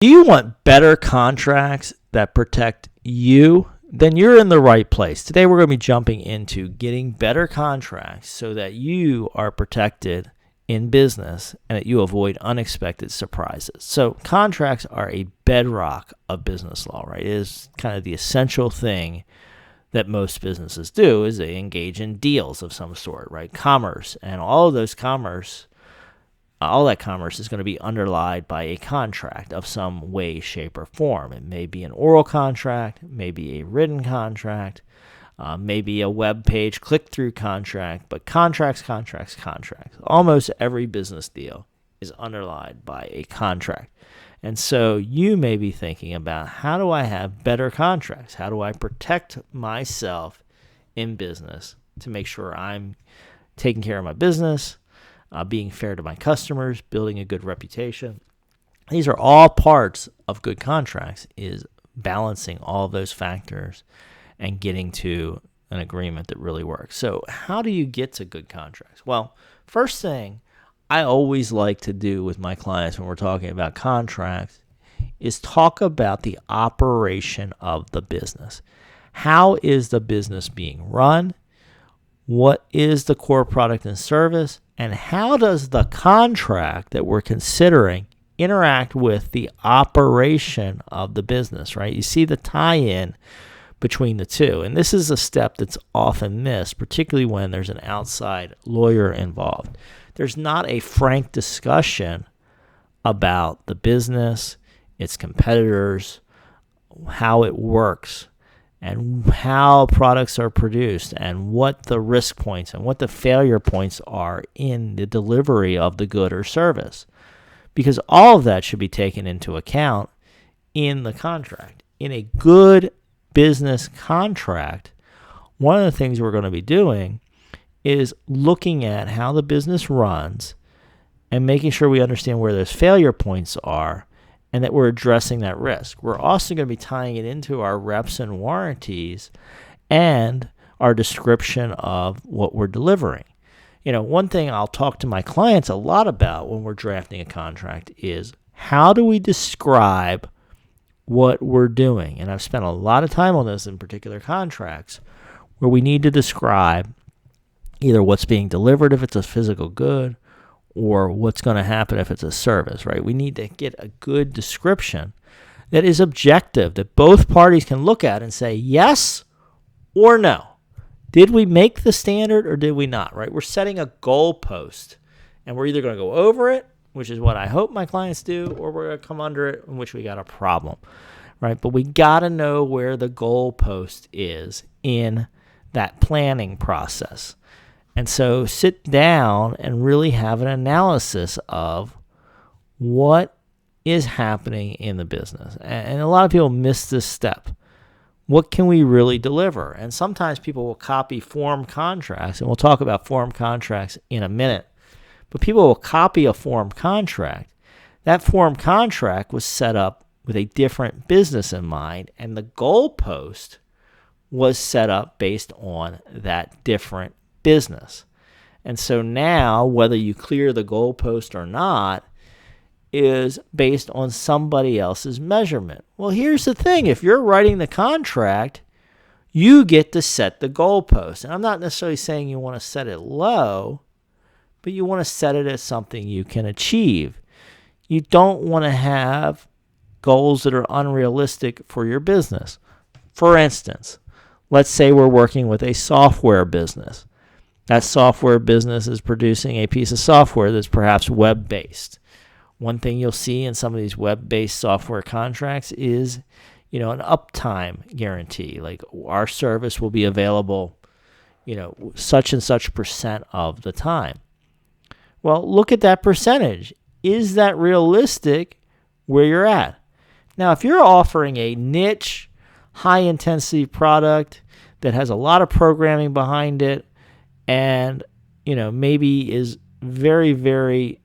Do you want better contracts that protect you? Then you're in the right place. Today we're going to be jumping into getting better contracts so that you are protected in business and that you avoid unexpected surprises. So contracts are a bedrock of business law, right? It is kind of the essential thing that most businesses do is they engage in deals of some sort, right? Commerce, and all that commerce is going to be underlied by a contract of some way, shape, or form. It may be an oral contract, maybe a written contract, maybe a web page click-through contract, but contracts. Almost every business deal is underlied by a contract. And so you may be thinking about, how do I have better contracts? How do I protect myself in business to make sure I'm taking care of my business, being fair to my customers, building a good reputation? These are all parts of good contracts, is balancing all of those factors and getting to an agreement that really works. So how do you get to good contracts? Well, first thing I always like to do with my clients when we're talking about contracts is talk about the operation of the business. How is the business being run? What is the core product and service? And how does the contract that we're considering interact with the operation of the business, right? You see the tie-in between the two. And this is a step that's often missed, particularly when there's an outside lawyer involved. There's not a frank discussion about the business, its competitors, how it works, and how products are produced, and what the risk points and what the failure points are in the delivery of the good or service. Because all of that should be taken into account in the contract. In a good business contract, one of the things we're going to be doing is looking at how the business runs and making sure we understand where those failure points are and that we're addressing that risk. We're also going to be tying it into our reps and warranties and our description of what we're delivering. You know, one thing I'll talk to my clients a lot about when we're drafting a contract is, how do we describe what we're doing? And I've spent a lot of time on this in particular contracts where we need to describe either what's being delivered if it's a physical good, or what's going to happen if it's a service, right? We need to get a good description that is objective, that both parties can look at and say yes or no. Did we make the standard or did we not, right? We're setting a goalpost, and we're either going to go over it, which is what I hope my clients do, or we're going to come under it, in which we got a problem, right? But we got to know where the goalpost is in that planning process. And so sit down and really have an analysis of what is happening in the business. And a lot of people miss this step. What can we really deliver? And sometimes people will copy form contracts, and we'll talk about form contracts in a minute. But people will copy a form contract. That form contract was set up with a different business in mind, and the goalpost was set up based on that different business. And so now, whether you clear the goalpost or not is based on somebody else's measurement. Well, here's the thing. If you're writing the contract, you get to set the goalpost. And I'm not necessarily saying you want to set it low, but you want to set it as something you can achieve. You don't want to have goals that are unrealistic for your business. For instance, let's say we're working with a software business. That software business is producing a piece of software that's perhaps web-based. One thing you'll see in some of these web-based software contracts is, an uptime guarantee. Like, our service will be available, such and such percent of the time. Well, look at that percentage. Is that realistic where you're at? Now, if you're offering a niche, high-intensity product that has a lot of programming behind it, and, maybe is very, very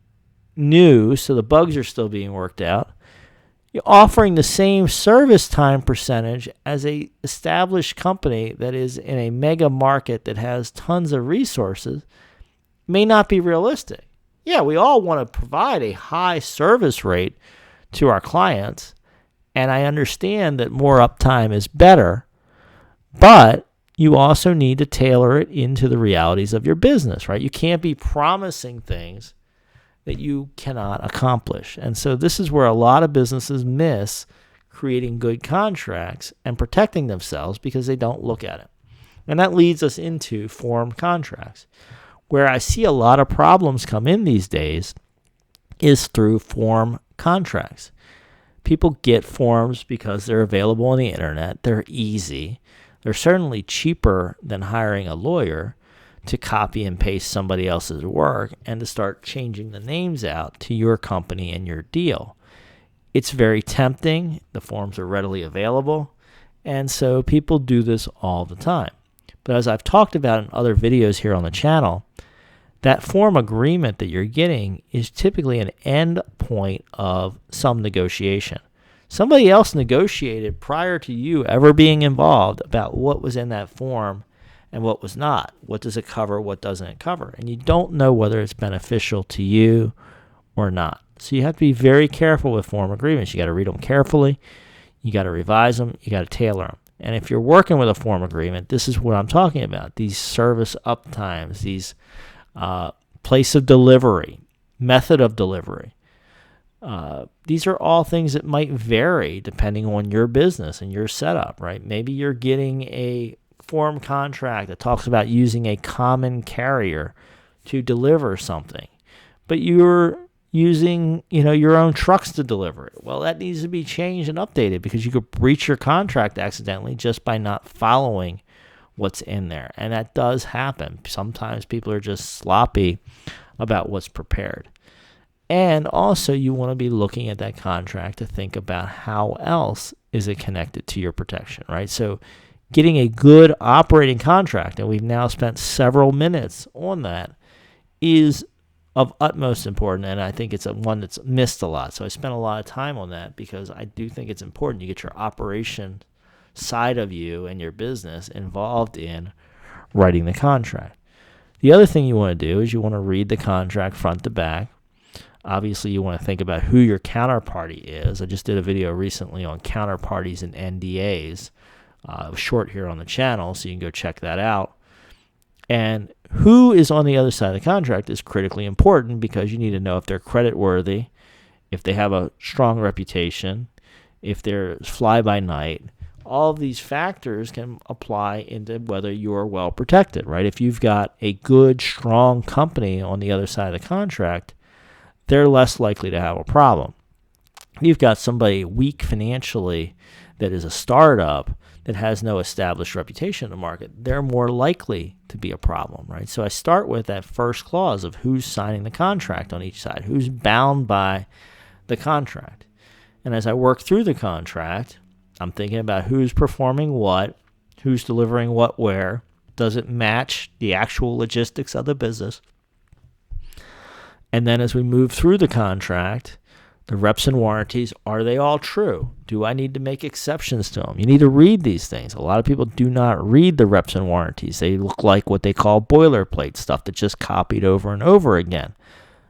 new, so the bugs are still being worked out, you're offering the same service time percentage as a established company that is in a mega market that has tons of resources, may not be realistic. Yeah, we all want to provide a high service rate to our clients, and I understand that more uptime is better, but you also need to tailor it into the realities of your business, right? You can't be promising things that you cannot accomplish. And so this is where a lot of businesses miss creating good contracts and protecting themselves because they don't look at it. And that leads us into form contracts. Where I see a lot of problems come in these days is through form contracts. People get forms because they're available on the internet. They're easy. They're certainly cheaper than hiring a lawyer to copy and paste somebody else's work and to start changing the names out to your company and your deal. It's very tempting. The forms are readily available. And so people do this all the time. But as I've talked about in other videos here on the channel, that form agreement that you're getting is typically an end point of some negotiation. Somebody else negotiated prior to you ever being involved about what was in that form and what was not. What does it cover? What doesn't it cover? And you don't know whether it's beneficial to you or not. So you have to be very careful with form agreements. You got to read them carefully. You got to revise them. You got to tailor them. And if you're working with a form agreement, this is what I'm talking about. These service uptimes, these place of delivery, method of delivery. These are all things that might vary depending on your business and your setup, right? Maybe you're getting a form contract that talks about using a common carrier to deliver something, but you're using, your own trucks to deliver it. Well, that needs to be changed and updated because you could breach your contract accidentally just by not following what's in there. And that does happen. Sometimes people are just sloppy about what's prepared. And also you want to be looking at that contract to think about how else is it connected to your protection, right? So getting a good operating contract, and we've now spent several minutes on that, is of utmost importance, and I think it's one that's missed a lot. So I spent a lot of time on that because I do think it's important you get your operation side of you and your business involved in writing the contract. The other thing you want to do is you want to read the contract front to back. Obviously, you want to think about who your counterparty is. I just did a video recently on counterparties and NDAs. It was short here on the channel, so you can go check that out. And who is on the other side of the contract is critically important because you need to know if they're creditworthy, if they have a strong reputation, if they're fly-by-night. All of these factors can apply into whether you're well protected, right? If you've got a good, strong company on the other side of the contract, they're less likely to have a problem. If you've got somebody weak financially that is a startup that has no established reputation in the market, they're more likely to be a problem, right? So I start with that first clause of who's signing the contract on each side, who's bound by the contract. And as I work through the contract, I'm thinking about who's performing what, who's delivering what where, does it match the actual logistics of the business? And then as we move through the contract, the reps and warranties, are they all true? Do I need to make exceptions to them? You need to read these things. A lot of people do not read the reps and warranties. They look like what they call boilerplate stuff that's just copied over and over again.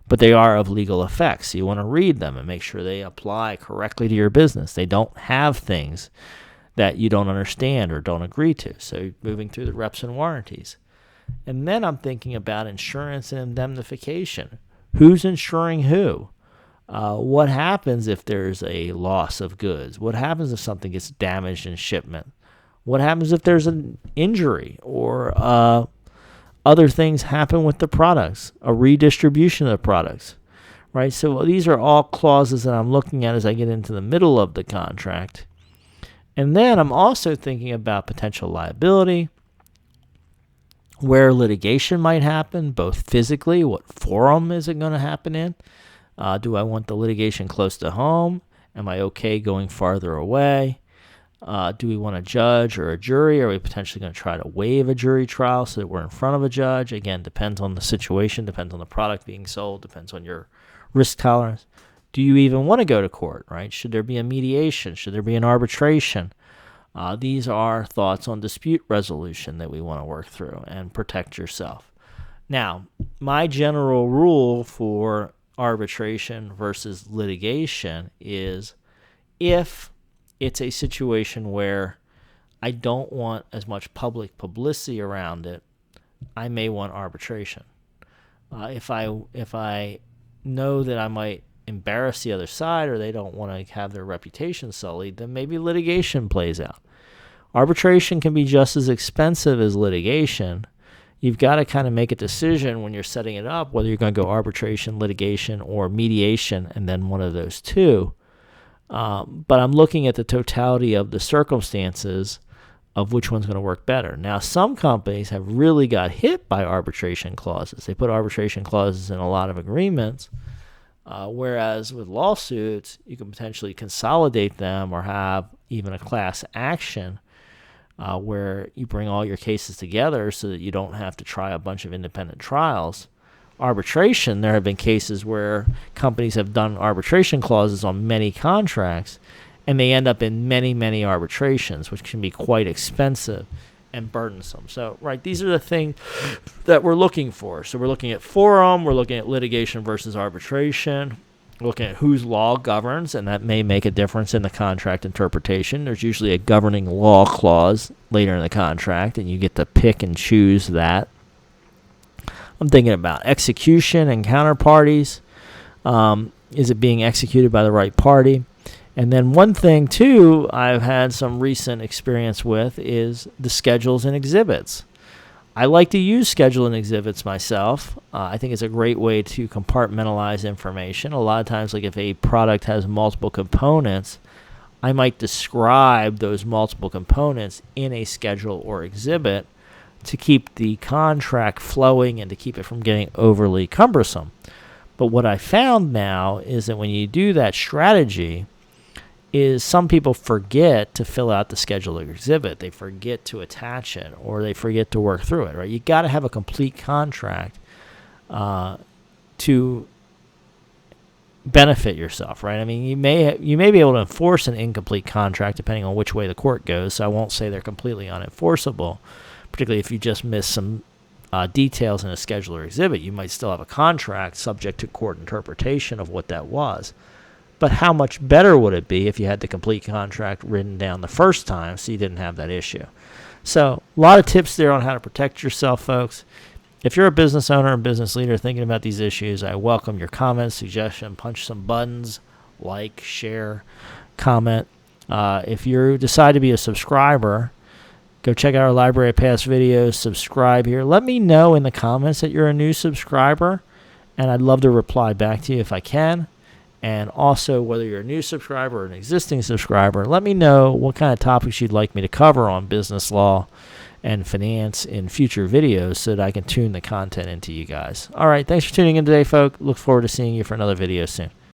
But they are of legal effect, so you want to read them and make sure they apply correctly to your business. They don't have things that you don't understand or don't agree to. So moving through the reps and warranties. And then I'm thinking about insurance and indemnification. Who's insuring who? What happens if there's a loss of goods? What happens if something gets damaged in shipment? What happens if there's an injury or other things happen with the products, a redistribution of the products, right? So these are all clauses that I'm looking at as I get into the middle of the contract. And then I'm also thinking about potential liability, where litigation might happen, both physically, what forum is it going to happen in? Do I want the litigation close to home? Am I okay going farther away? Do we want a judge or a jury? Are we potentially going to try to waive a jury trial so that we're in front of a judge? Again, depends on the situation, depends on the product being sold, depends on your risk tolerance. Do you even want to go to court, right? Should there be a mediation? Should there be an arbitration? These are thoughts on dispute resolution that we want to work through and protect yourself. Now, my general rule for arbitration versus litigation is if it's a situation where I don't want as much public publicity around it, I may want arbitration. If I know that I might embarrass the other side or they don't want to have their reputation sullied, then maybe litigation plays out. Arbitration can be just as expensive as litigation. You've got to kind of make a decision when you're setting it up whether you're going to go arbitration, litigation, or mediation, and then one of those two. But I'm looking at the totality of the circumstances of which one's going to work better. Now, some companies have really got hit by arbitration clauses. They put arbitration clauses in a lot of agreements, whereas with lawsuits, you can potentially consolidate them or have even a class action where you bring all your cases together so that you don't have to try a bunch of independent trials. Arbitration, there have been cases where companies have done arbitration clauses on many contracts, and they end up in many, many arbitrations, which can be quite expensive and burdensome. So, right, these are the things that we're looking for. So we're looking at forum, we're looking at litigation versus arbitration, we're looking at whose law governs, and that may make a difference in the contract interpretation. There's usually a governing law clause later in the contract, and you get to pick and choose that. I'm thinking about execution and counterparties. Is it being executed by the right party? And then one thing, too, I've had some recent experience with is the schedules and exhibits. I like to use schedule and exhibits myself. I think it's a great way to compartmentalize information. A lot of times, like if a product has multiple components, I might describe those multiple components in a schedule or exhibit to keep the contract flowing and to keep it from getting overly cumbersome. But what I found now is that when you do that strategy, is some people forget to fill out the schedule or exhibit. They forget to attach it, or they forget to work through it, right? You got to have a complete contract to benefit yourself, right? I mean, you may be able to enforce an incomplete contract depending on which way the court goes, so I won't say they're completely unenforceable, particularly if you just miss some details in a schedule or exhibit. You might still have a contract subject to court interpretation of what that was. But how much better would it be if you had the complete contract written down the first time so you didn't have that issue? So a lot of tips there on how to protect yourself, folks. If you're a business owner and business leader thinking about these issues, I welcome your comments, suggestions, punch some buttons, like, share, comment. If you decide to be a subscriber, go check out our library of past videos, subscribe here. Let me know in the comments that you're a new subscriber, and I'd love to reply back to you if I can. And also, whether you're a new subscriber or an existing subscriber, let me know what kind of topics you'd like me to cover on business law and finance in future videos so that I can tune the content into you guys. All right, thanks for tuning in today, folks. Look forward to seeing you for another video soon.